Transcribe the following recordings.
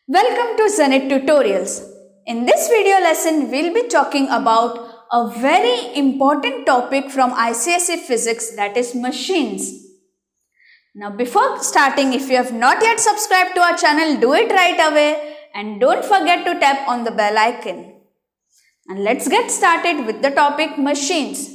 Welcome to Zenit Tutorials. In this video lesson, we'll be talking about a very important topic from ICSE Physics, that is machines. Now before starting, if you have not yet subscribed to our channel, do it right away and don't forget to tap on the bell icon. And let's get started with the topic machines.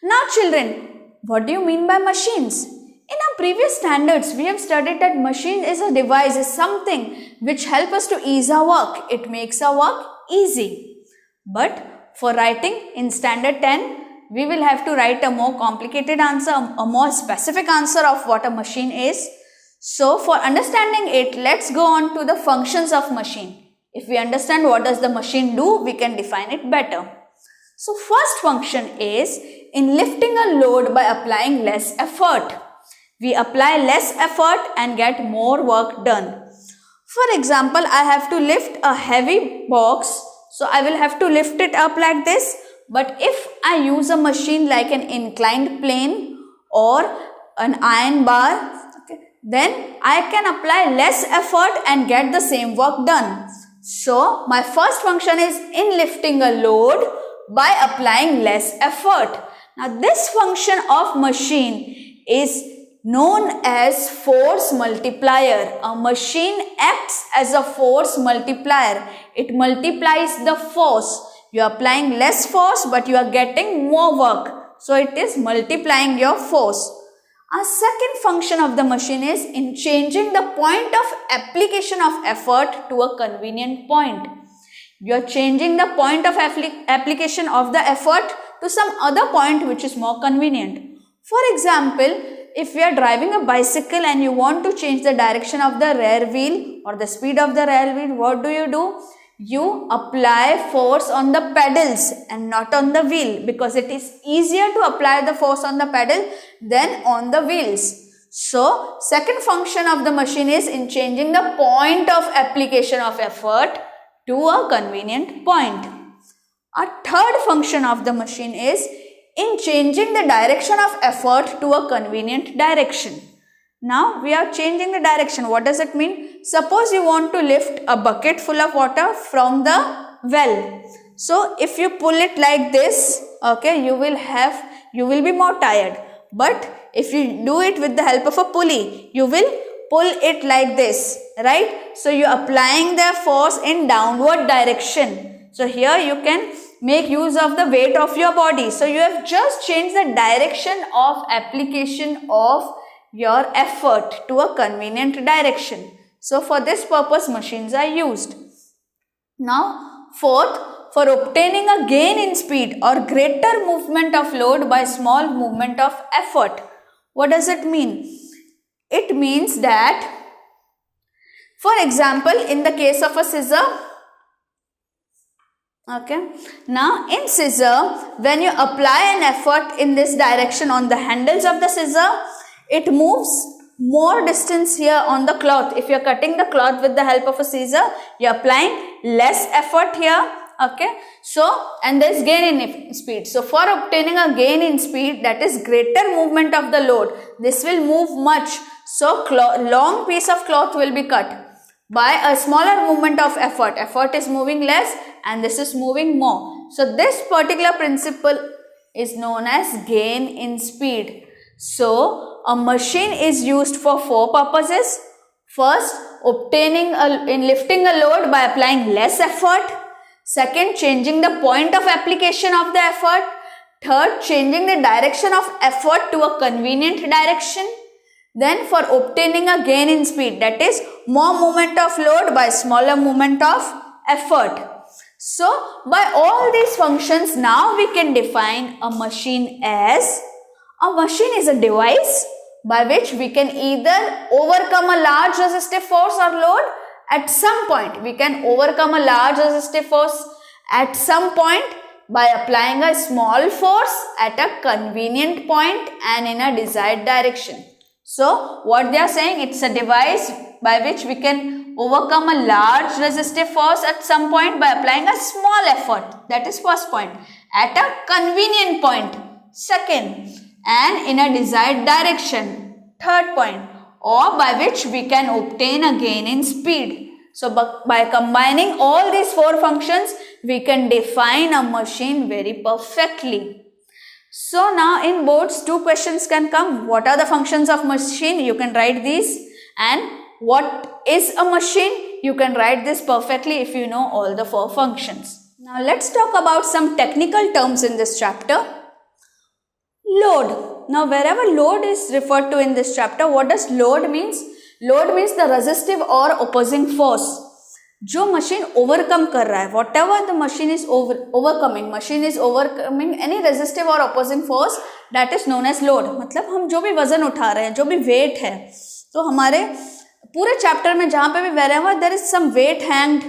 Now children, what do you mean by machines? In our previous standards, we have studied that machine is a device, is something which helps us to ease our work. It makes our work easy. But for writing in standard 10, we will have to write a more complicated answer, a more specific answer of what a machine is. So for understanding it, let's go on to the functions of machine. If we understand what does the machine do, we can define it better. So first function is in lifting a load by applying less effort. We apply less effort and get more work done. For example, I have to lift a heavy box, so I will have to lift it up like this. But if I use a machine like an inclined plane or an iron bar, then I can apply less effort and get the same work done. So my first function is in lifting a load by applying less effort. Now this function of machine is known as force multiplier. A machine acts as a force multiplier. It multiplies the force. You are applying less force but you are getting more work. So it is multiplying your force. A second function of the machine is in changing the point of application of effort to a convenient point. You are changing the point of application of the effort to some other point which is more convenient. For example, if we are driving a bicycle and you want to change the direction of the rear wheel or the speed of the rear wheel, what do? You apply force on the pedals and not on the wheel, because it is easier to apply the force on the pedal than on the wheels. So, second function of the machine is in changing the point of application of effort to a convenient point. A third function of the machine is in changing the direction of effort to a convenient direction. Now we are changing the direction. What does it mean? Suppose you want to lift a bucket full of water from the well. So if you pull it like this, okay, you will be more tired. But if you do it with the help of a pulley, you will pull it like this, right? So you are applying the force in downward direction. So here you can make use of the weight of your body. So you have just changed the direction of application of your effort to a convenient direction. So for this purpose, machines are used. Now, fourth, for obtaining a gain in speed or greater movement of load by small movement of effort. What does it mean? It means that, for example, in the case of a scissor, okay, now in scissor, when you apply an effort in this direction on the handles of the scissor, it moves more distance here on the cloth. If you are cutting the cloth with the help of a scissor, you are applying less effort here, okay. So, and there is gain in speed. So, for obtaining a gain in speed, that is greater movement of the load, this will move much. So, long piece of cloth will be cut by a smaller movement of effort. Effort is moving less and this is moving more. So, this particular principle is known as gain in speed. So, a machine is used for four purposes. First, in lifting a load by applying less effort. Second, changing the point of application of the effort. Third, changing the direction of effort to a convenient direction. Then for obtaining a gain in speed, that is more movement of load by smaller movement of effort. So, by all these functions, now we can define a machine as a machine is a device by which we can either overcome a large resistive force or load at some point. We can overcome a large resistive force at some point by applying a small force at a convenient point and in a desired direction. So, what they are saying, it's a device by which we can overcome a large resistive force at some point by applying a small effort. That is first point. At a convenient point. Second, and in a desired direction. Third point, or by which we can obtain a gain in speed. So by combining all these four functions, we can define a machine very perfectly. So now in boards, two questions can come. What are the functions of machine? You can write these. And what is a machine? You can write this perfectly if you know all the four functions. Now let's talk about some technical terms in this chapter. Load. Now wherever load is referred to in this chapter, what does load means? Load means the resistive or opposing force. जो machine overcome कर रहा है, whatever the machine is overcoming any resistive or opposing force, that is known as load. मतलब हम जो भी वजन उठा रहे हैं, जो भी वेट है, तो हमारे पूरे चैप्टर में जहाँ पे भी wherever there is some weight hanged,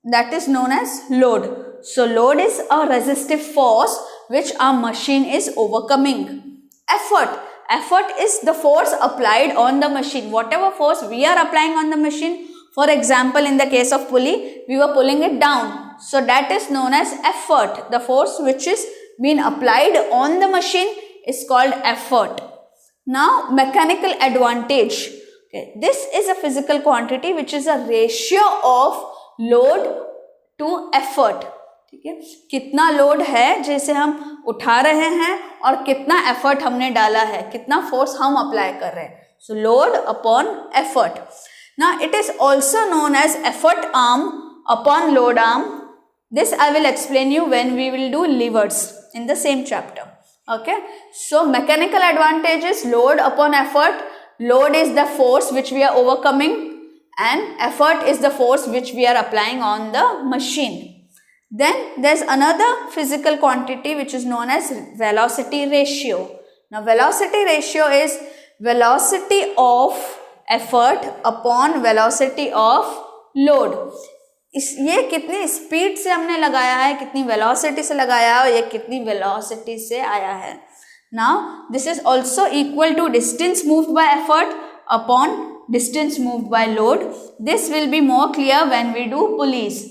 that is known as load. So load is a resistive force which our machine is overcoming. Effort is the force applied on the machine. Whatever force we are applying on the machine, for example, in the case of pulley, we were pulling it down. So that is known as effort. The force which is being applied on the machine is called effort. Now, mechanical advantage. Okay, this is a physical quantity which is a ratio of load to effort. ठीक है, कितना load है जैसे हम उठा रहे हैं और कितना एफर्ट हमने डाला है, कितना फोर्स हम अप्लाई कर रहे हैं. सो load upon effort. Now it is also known as effort arm upon load arm. This I will explain you when we will do levers in the same chapter. Okay. So mechanical advantage is load upon effort. Load is the force which we are overcoming and effort is the force which we are applying on the machine. Then there is another physical quantity which is known as velocity ratio. Now velocity ratio is velocity of effort upon velocity of load. ये कितनी speed से हमने लगाया है, कितनी velocity से लगाया है और ये कितनी वेलोसिटी से आया है. Now this is also equal to distance moved by effort upon distance moved by load. This will be more clear when we do pulleys.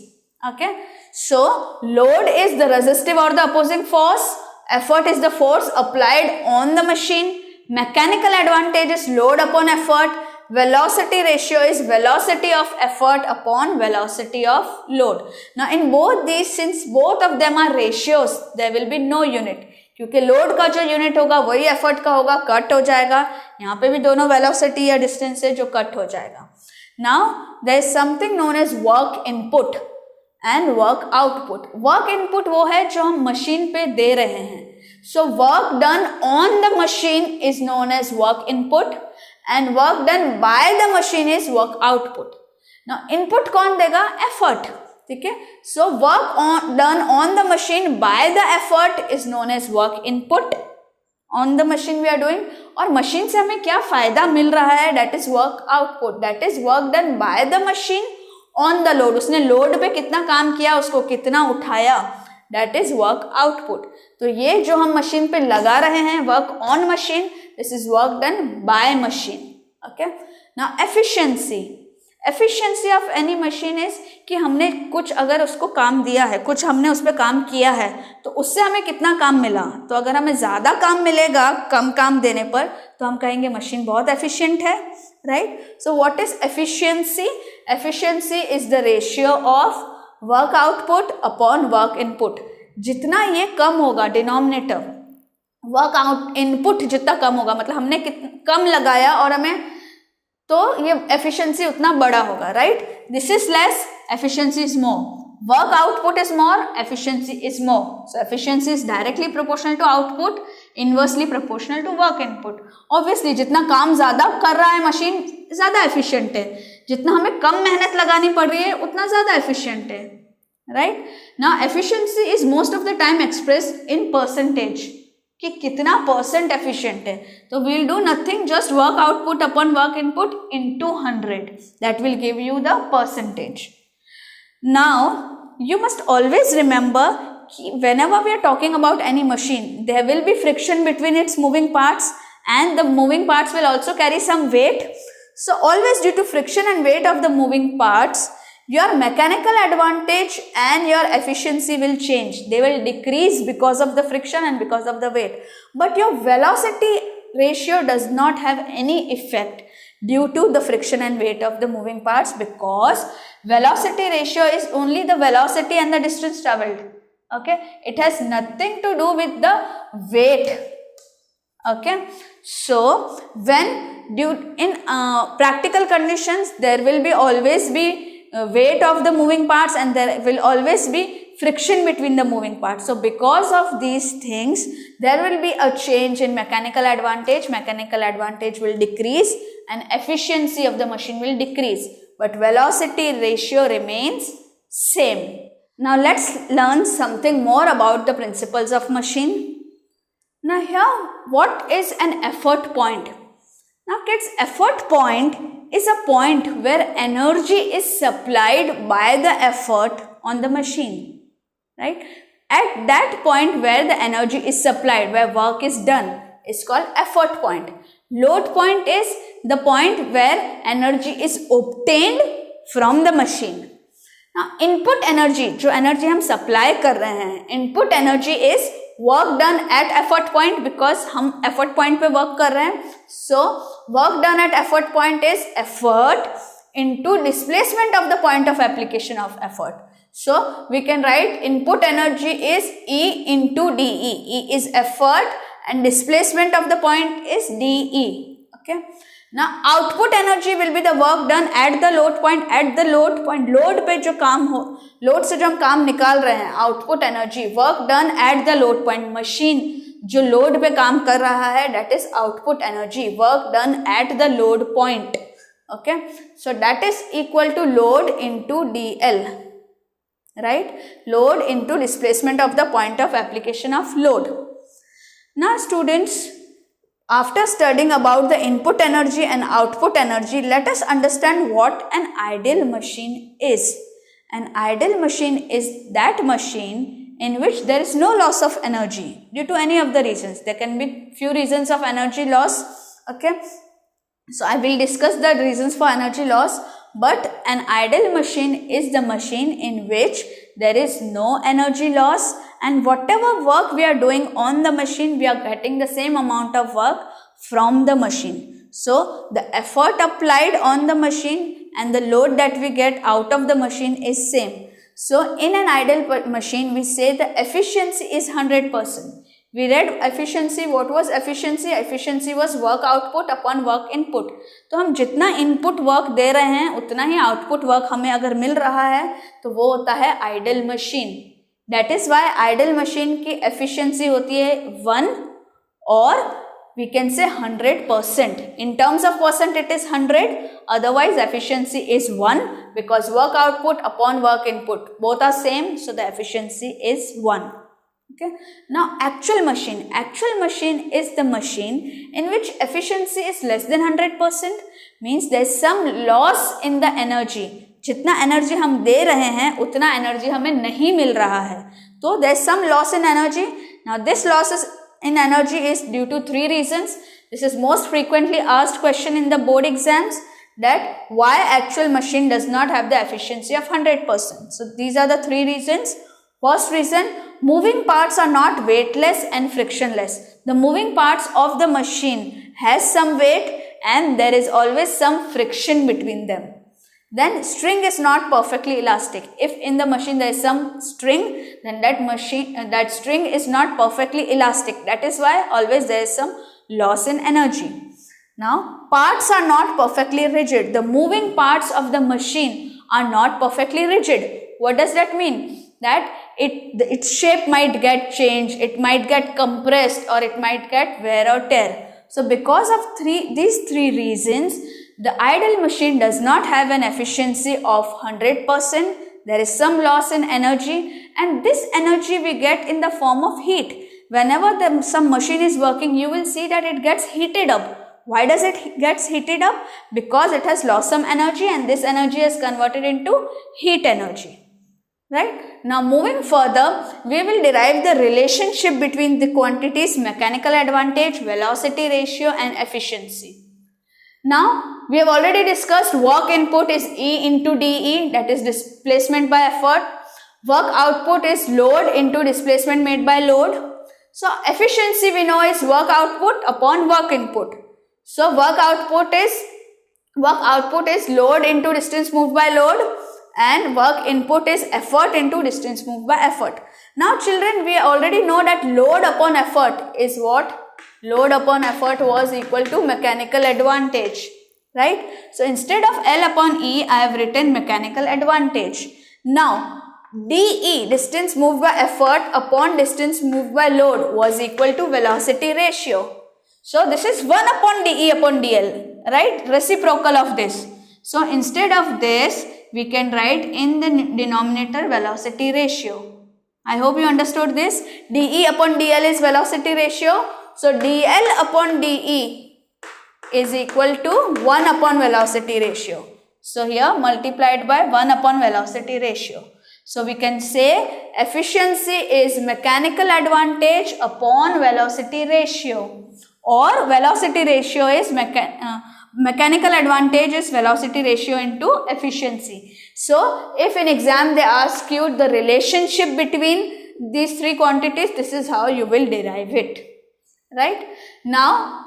Okay. So load is the resistive or the opposing force. Effort is the force applied on the machine. Mechanical advantage is load upon effort. Velocity ratio is velocity of effort upon velocity of load. Now in both these, since both of them are ratios, there will be no unit. क्योंकि load का जो unit होगा वही effort का होगा, cut हो जाएगा. यहाँ पे भी दोनों वेलोसिटी या डिस्टेंस है जो कट हो जाएगा. Now there is something known as work input and work output. Work input वो है जो हम मशीन पे दे रहे हैं. So work done on the machine is known as work input and work done by the machine is work output. Now input कौन देगा? Effort. ठीक है. So work done on the machine by the effort is known as work input. On the machine we are doing, और machine से हमें क्या फायदा मिल रहा है? That is work output. That is work done by the machine on the load. उसने load पे कितना काम किया, उसको कितना उठाया, that is work output. तो ये जो हम मशीन पे लगा रहे हैं, work on machine, this is work done by machine. Okay. Now efficiency. Efficiency of any machine is कि हमने कुछ अगर उसको काम दिया है, कुछ हमने उस पर काम किया है, तो उससे हमें कितना काम मिला. तो अगर हमें ज़्यादा काम मिलेगा कम काम देने पर, तो हम कहेंगे मशीन बहुत एफिशिएंट है. Right. So what is efficiency? Efficiency is the ratio of work output upon work input. जितना ये कम होगा डिनोमिनेटर, वर्क आउट इनपुट जितना कम होगा, मतलब हमने कम लगाया और हमें, तो ये एफिशिएंसी उतना बड़ा होगा. Right. This is less, efficiency is more. Work output is more, efficiency is more. So efficiency is directly proportional to output, inversely proportional to work input. Obviously जितना काम ज़्यादा कर रहा है मशीन, ज़्यादा एफिशिएंट है. जितना हमें कम मेहनत लगानी पड़ रही है उतना ज़्यादा एफिशिएंट है. Right. Now efficiency is most of the time expressed in percentage, कि कितना परसेंट एफिशिएंट है. तो we will do nothing, just work output upon work input into 100. That will give you the percentage. Now you must always remember कि whenever we are talking about any machine, there will be friction between its moving parts and the moving parts will also carry some weight. So always due to friction and weight of the moving parts, your mechanical advantage and your efficiency will change. They will decrease because of the friction and because of the weight. But your velocity ratio does not have any effect. due to the friction and weight of the moving parts, because velocity ratio is only the velocity and the distance traveled. Okay, it has nothing to do with the weight. Okay, so when in practical conditions, there will be always be weight of the moving parts, and there will always be friction between the moving parts. So because of these things, there will be a change in mechanical advantage. Mechanical advantage will decrease and efficiency of the machine will decrease, but velocity ratio remains same. Now let's learn something more about the principles of machine. Now here, what is an effort point? Now kids, effort point is a point where energy is supplied by the effort on the machine, right? At that point where the energy is supplied, where work is done, is called effort point. Load point is the point where energy is obtained from the machine. Now input energy, जो energy हम supply कर रहे हैं, input energy is work done at effort point, because हम effort point पे work कर रहे हैं. So work done at effort point is effort into displacement of the point of application of effort. So we can write input energy is E into dE. E is effort and displacement of the point is dE. Okay. Now output energy will be the work done at the load point. At the load point, load पे जो काम हो, load से जो हम काम निकाल रहे हैं, output energy, work done at the load point. Machine जो load पे काम कर रहा है, that is output energy, work done at the load point. Okay, so that is equal to load into dL, right? Load into displacement of the point of application of load. Now students, after studying about the input energy and output energy, let us understand what an ideal machine is. An ideal machine is that machine in which there is no loss of energy due to any of the reasons. There can be few reasons of energy loss. Okay, so I will discuss the reasons for energy loss, but an ideal machine is the machine in which there is no energy loss, and whatever work we are doing on the machine, we are getting the same amount of work from the machine. So the effort applied on the machine and the load that we get out of the machine is same. So in an ideal machine, we say the efficiency is 100%. We read efficiency. What was efficiency? Efficiency was work output upon work input. तो हम जितना input work दे रहे हैं, उतना ही output work हमें अगर मिल रहा है, तो वो होता है ideal machine. That is why ideal machine की efficiency होती है 1, और we can say 100%. In terms of percent, it is 100. Otherwise, efficiency is 1, because work output upon work input, both are same. So the efficiency is 1. Okay. Now actual machine. Actual machine is the machine in which efficiency is less than 100%. Means there is some loss in the energy. जितना energy हम दे रहे हैं, उतना energy हमें नहीं मिल रहा है. तो there is some loss in energy. Now this loss in energy is due to 3 reasons. This is most frequently asked question in the board exams, that why actual machine does not have the efficiency of 100%. So these are the 3 reasons. First reason, moving parts are not weightless and frictionless. The moving parts of the machine has some weight and there is always some friction between them. Then string is not perfectly elastic. If in the machine there is some string, then that string is not perfectly elastic. That is why always there is some loss in energy. Now parts are not perfectly rigid. The moving parts of the machine are not perfectly rigid. What does that mean? That its shape might get changed, it might get compressed, or it might get wear or tear. So because of these three reasons, the ideal machine does not have an efficiency of 100%. There is some loss in energy, and this energy we get in the form of heat. Whenever some machine is working, you will see that it gets heated up. Why does it gets heated up? Because it has lost some energy, and this energy is converted into heat energy. Right? Now moving further, we will derive the relationship between the quantities mechanical advantage, velocity ratio and efficiency. Now we have already discussed work input is E into dE, that is displacement by effort. Work output is load into displacement made by load. So efficiency we know is work output upon work input. So work output is work output is load into distance moved by load, and work input is effort into distance moved by effort. Now children, we already know that load upon effort is what? Load upon effort was equal to mechanical advantage, right? So instead of L upon E, I have written mechanical advantage. Now dE, distance moved by effort upon distance moved by load, was equal to velocity ratio. So this is 1 upon dE upon dL, right? Reciprocal of this. So instead of this, we can write in the denominator velocity ratio. I hope you understood this. dE upon dL is velocity ratio. So dL upon dE is equal to 1 upon velocity ratio. So here multiplied by 1 upon velocity ratio. So we can say efficiency is mechanical advantage upon velocity ratio, or velocity ratio is mechanical advantage is velocity ratio into efficiency. So if in exam they ask you the relationship between these three quantities, this is how you will derive it, right? Now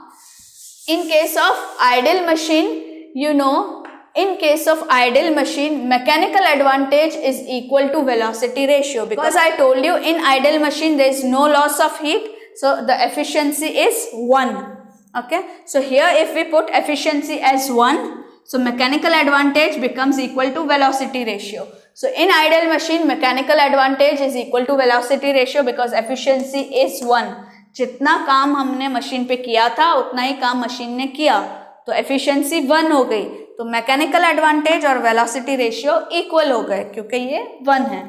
in case of idle machine, you know, in case of idle machine, mechanical advantage is equal to velocity ratio, because I told you in idle machine there is no loss of heat, so the efficiency is 1. Okay, so here if we put efficiency as 1, so mechanical advantage becomes equal to velocity ratio. So in idle machine, mechanical advantage is equal to velocity ratio because efficiency is 1. जितना काम हमने machine पे किया था उतना ही काम machine ने किया, तो एफिशिएंसी 1 हो गई, तो मैकेनिकल एडवांटेज और वेलोसिटी रेशियो इक्वल हो गए क्योंकि ये 1 है.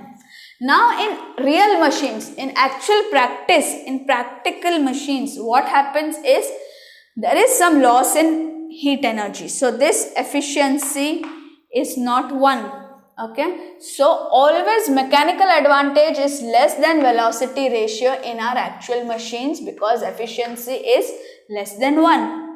Now in real machines, in actual practice, in practical machines, what happens is there is some loss in heat energy. So this efficiency is not 1. Okay, so always mechanical advantage is less than velocity ratio in our actual machines because efficiency is less than 1,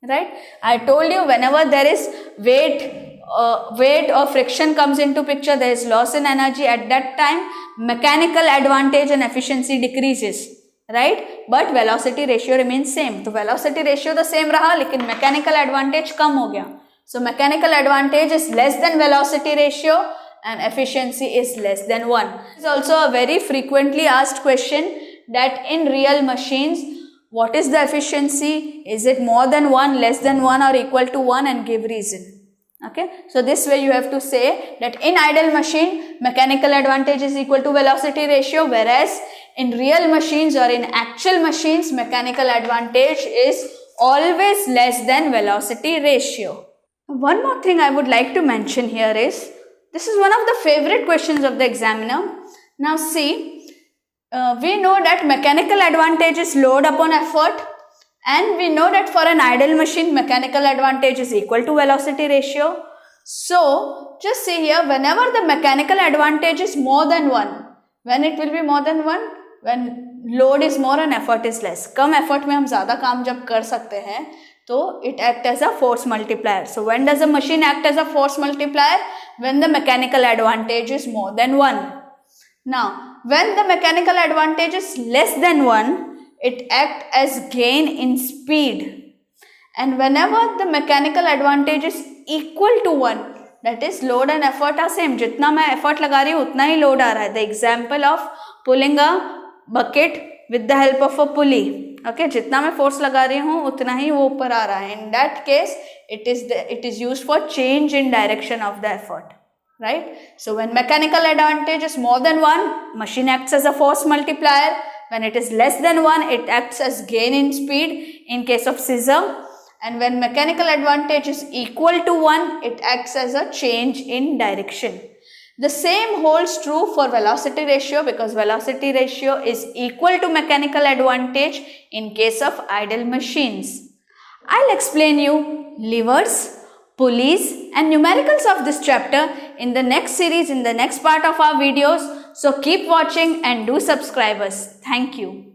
right? I told you whenever there is weight or friction comes into picture, there is loss in energy. At that time mechanical advantage and efficiency decreases, right? But velocity ratio remains same. तो velocity ratio the same रहा लेकिन mechanical advantage कम हो गया. So mechanical advantage is less than velocity ratio and efficiency is less than 1. This is also a very frequently asked question that in real machines, what is the efficiency? Is it more than 1, less than 1 or equal to 1, and give reason. Okay, so this way you have to say that in idle machine, mechanical advantage is equal to velocity ratio, whereas in real machines or in actual machines, mechanical advantage is always less than velocity ratio. One more thing I would like to mention here is, this is one of the favorite questions of the examiner. Now see, we know that mechanical advantage is load upon effort, and we know that for an idle machine, mechanical advantage is equal to velocity ratio. So just see here, whenever the mechanical advantage is more than 1, when it will be more than 1? When load is more and effort is less. Come effort में हम ज़्यादा काम जब कर सकते हैं, तो it acts as a force multiplier. So when does a machine act as a force multiplier? When the mechanical advantage is more than 1. Now, when the mechanical advantage is less than 1, it acts as gain in speed. And whenever the mechanical advantage is equal to 1, that is load and effort are same. जितना मैं effort लगा रही हूँ उतना ही load आ रहा है. The example of pulling a bucket with the help of a pulley. Okay, जितना मैं force लगा रही हूँ उतना ही वो ऊपर आ रहा है. In that case, it is used for change in direction of the effort, right? So when mechanical advantage is more than 1, machine acts as a force multiplier. When it is less than 1, it acts as gain in speed in case of scissor. And when mechanical advantage is equal to 1, it acts as a change in direction. The same holds true for velocity ratio because velocity ratio is equal to mechanical advantage in case of idle machines. I'll explain you levers, pulleys and numericals of this chapter in the next series, in the next part of our videos. So keep watching and do subscribe us. Thank you.